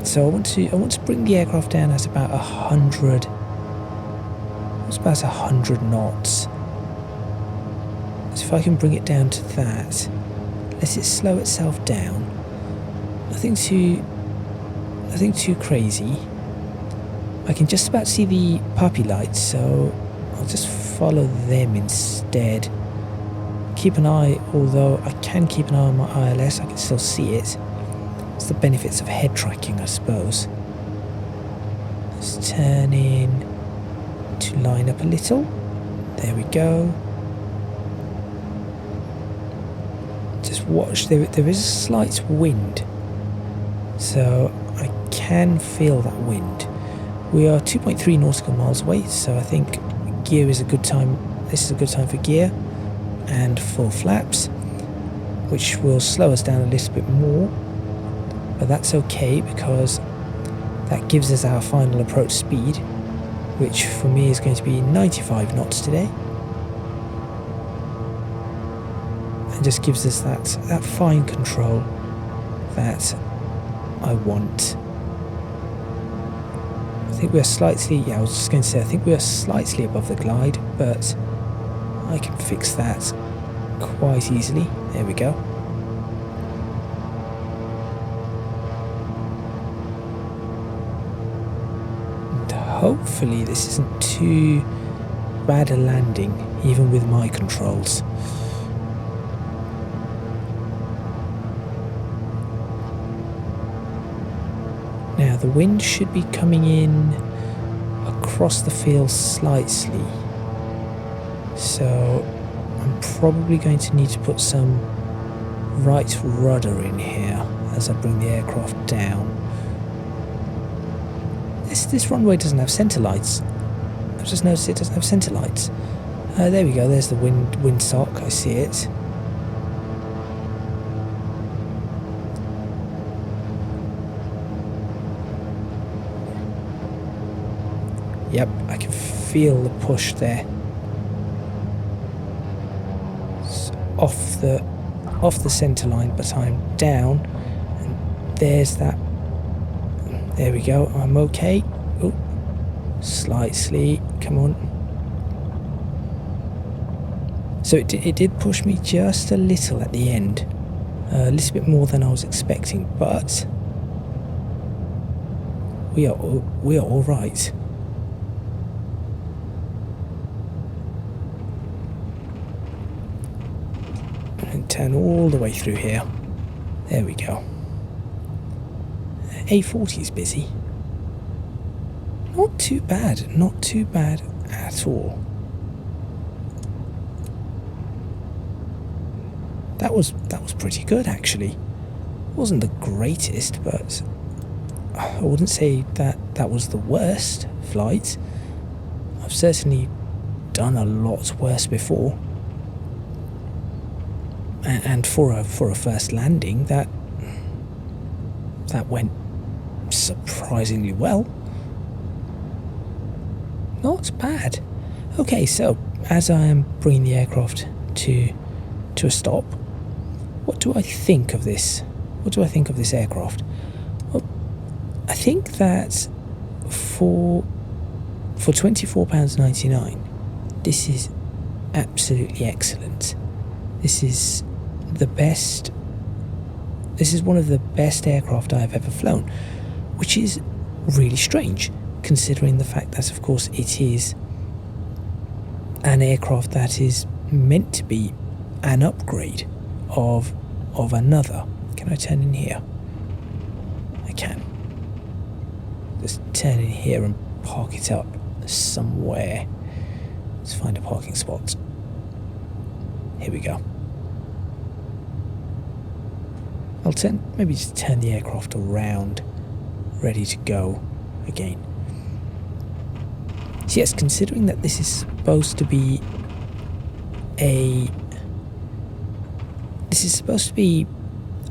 So I want to bring the aircraft down at about 100. What's about 100 knots? So if I can bring it down to that, let it slow itself down. Nothing too crazy. I can just about see the puppy lights, so I'll just follow them instead. Keep an eye, although I can keep an eye on my ILS, I can still see it. It's the benefits of head tracking, I suppose. Let's turn in to line up a little. There we go. Just watch, there is a slight wind, so I can feel that wind. We are 2.3 nautical miles away, so I think gear is a good time. This is a good time for gear and full flaps, which will slow us down a little bit more, but that's okay because that gives us our final approach speed, which for me is going to be 95 knots today, and just gives us that fine control that I want. I think we're slightly, I was just going to say, I think we are slightly above the glide, but I can fix that quite easily. There we go. And hopefully this isn't too bad a landing, even with my controls. Now the wind should be coming in across the field slightly, so I'm probably going to need to put some right rudder in here as I bring the aircraft down. This runway doesn't have centre lights. I've just noticed it doesn't have centre lights. There we go, there's the windsock, I see it. Yep, I can feel the push there. It's off the centre line, but I'm down, and there's that. There we go. I'm okay. Oh, slightly. Come on. So it did push me just a little at the end, a little bit more than I was expecting, but we are all right. And turn all the way through here. There we go. A40 is busy. Not too bad at all. That was pretty good actually. Wasn't the greatest, but I wouldn't say that was the worst flight. I've certainly done a lot worse before. And for a first landing, that went surprisingly well. Not bad. Okay, so as I am bringing the aircraft to a stop, what do I think of this? What do I think of this aircraft? Well, I think that for £24.99, this is absolutely excellent. This is the best. This is one of the best aircraft I have ever flown, which is really strange, considering the fact that, of course, it is an aircraft that is meant to be an upgrade of another. Can I turn in here? I can. Just turn in here and park it up somewhere. Let's find a parking spot. Here we go. I'll maybe just turn the aircraft around, ready to go again. So yes, considering that this is supposed to be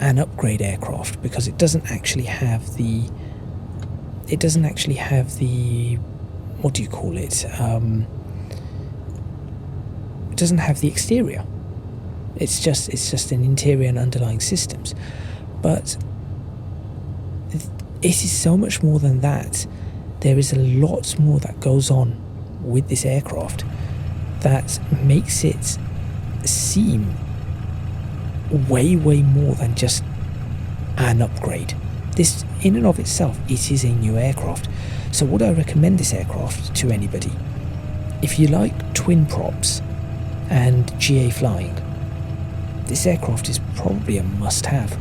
an upgrade aircraft, because it doesn't actually have the what do you call it? It doesn't have the exterior. It's just an interior and underlying systems. But it is so much more than that. There is a lot more that goes on with this aircraft that makes it seem way more than just an upgrade. This, in and of itself, it is a new aircraft. So would I recommend this aircraft to anybody? If you like twin props and GA flying, this aircraft is probably a must-have.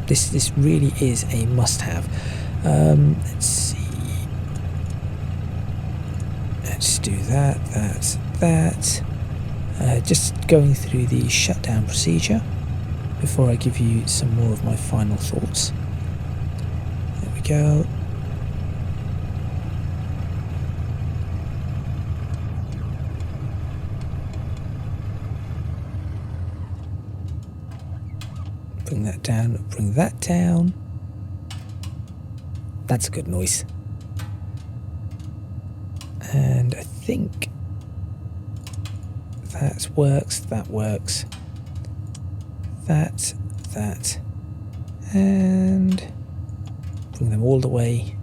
This really is a must-have. Let's see. Let's do that. Just going through the shutdown procedure before I give you some more of my final thoughts. There we go. Bring that down. That's a good noise. And I think that works. That. And bring them all the way.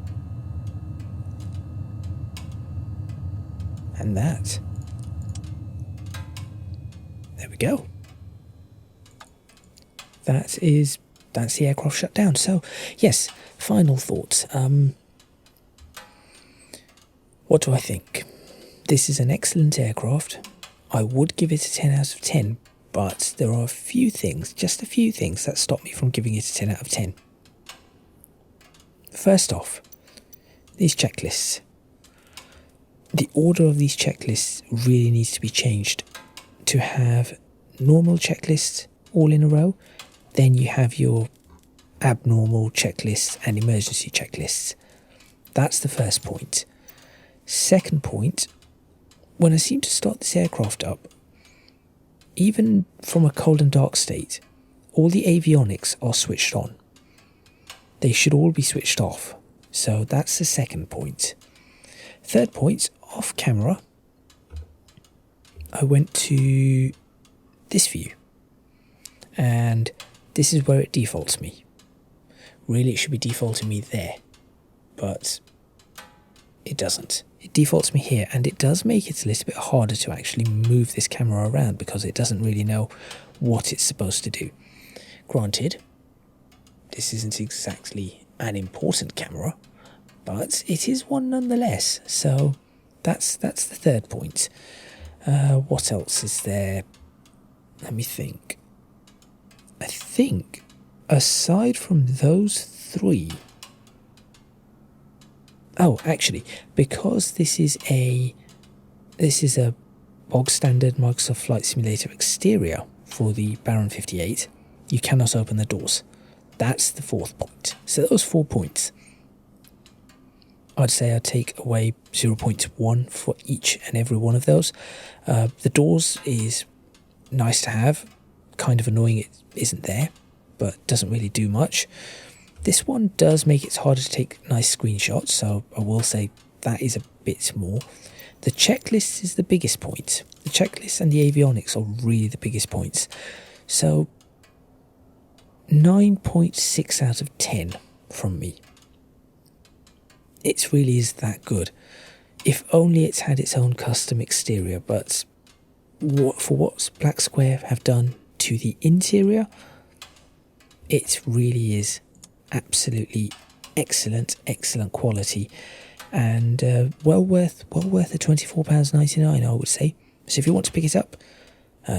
And that. There we go. That's the aircraft shut down. So, yes, final thoughts. What do I think? This is an excellent aircraft. I would give it a 10 out of 10, but there are just a few things that stop me from giving it a 10 out of 10. First off, these checklists. The order of these checklists really needs to be changed to have normal checklists all in a row. Then you have your abnormal checklists and emergency checklists. That's the first point. Second point, when I seem to start this aircraft up, even from a cold and dark state, all the avionics are switched on. They should all be switched off. So that's the second point. Third point, off camera, I went to this view. And this is where it defaults me. Really, it should be defaulting me there, but it doesn't. It defaults me here, and it does make it a little bit harder to actually move this camera around because it doesn't really know what it's supposed to do. Granted, this isn't exactly an important camera, but it is one nonetheless. So that's the third point. What else is there? Let me think. I think, aside from those three... Oh, actually, because this is a bog standard Microsoft Flight Simulator exterior for the Baron 58, you cannot open the doors. That's the fourth point. So those 4 points. I'd say I'd take away 0.1 for each and every one of those. The doors is nice to have, kind of annoying it isn't there, but doesn't really do much. This one does make it harder to take nice screenshots, so I will say that is a bit more. The checklist is the biggest point. The checklist and the avionics are really the biggest points. So 9.6 out of 10 from me. It really is that good. If only it's had its own custom exterior, but for what BlackSquare have done to the interior, it really is absolutely excellent quality, and well worth the £24.99, I would say. So if you want to pick it up,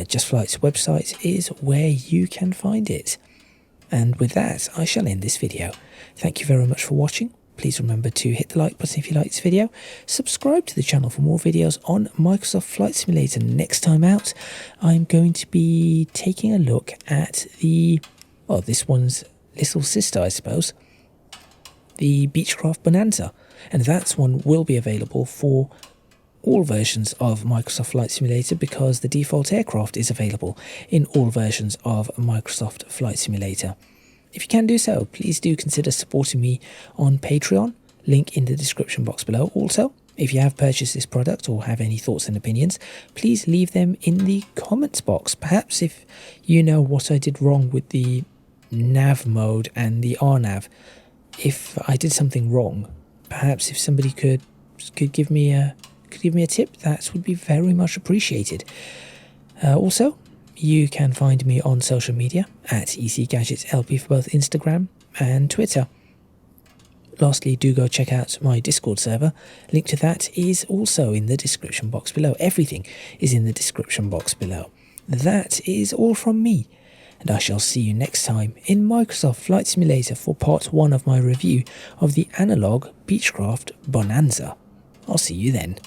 Just Flight's website is where you can find it. And with that, I shall end this video. Thank you very much for watching. Please remember to hit the like button if you like this video. Subscribe to the channel for more videos on Microsoft Flight Simulator. Next time out, I'm going to be taking a look at this one's little sister, I suppose, the Beechcraft Bonanza. And that one will be available for all versions of Microsoft Flight Simulator, because the default aircraft is available in all versions of Microsoft Flight Simulator. If you can do so, please do consider supporting me on Patreon, link in the description box below. Also, if you have purchased this product or have any thoughts and opinions, please leave them in the comments box. Perhaps if you know what I did wrong with the NAV mode and the RNAV, if I did something wrong, perhaps if somebody could give me a tip, that would be very much appreciated. Also, you can find me on social media at ECGadgetsLP for both Instagram and Twitter. Lastly, do go check out my Discord server. Link to that is also in the description box below. Everything is in the description box below. That is all from me, and I shall see you next time in Microsoft Flight Simulator for part 1 of my review of the Analogue Beechcraft Bonanza. I'll see you then.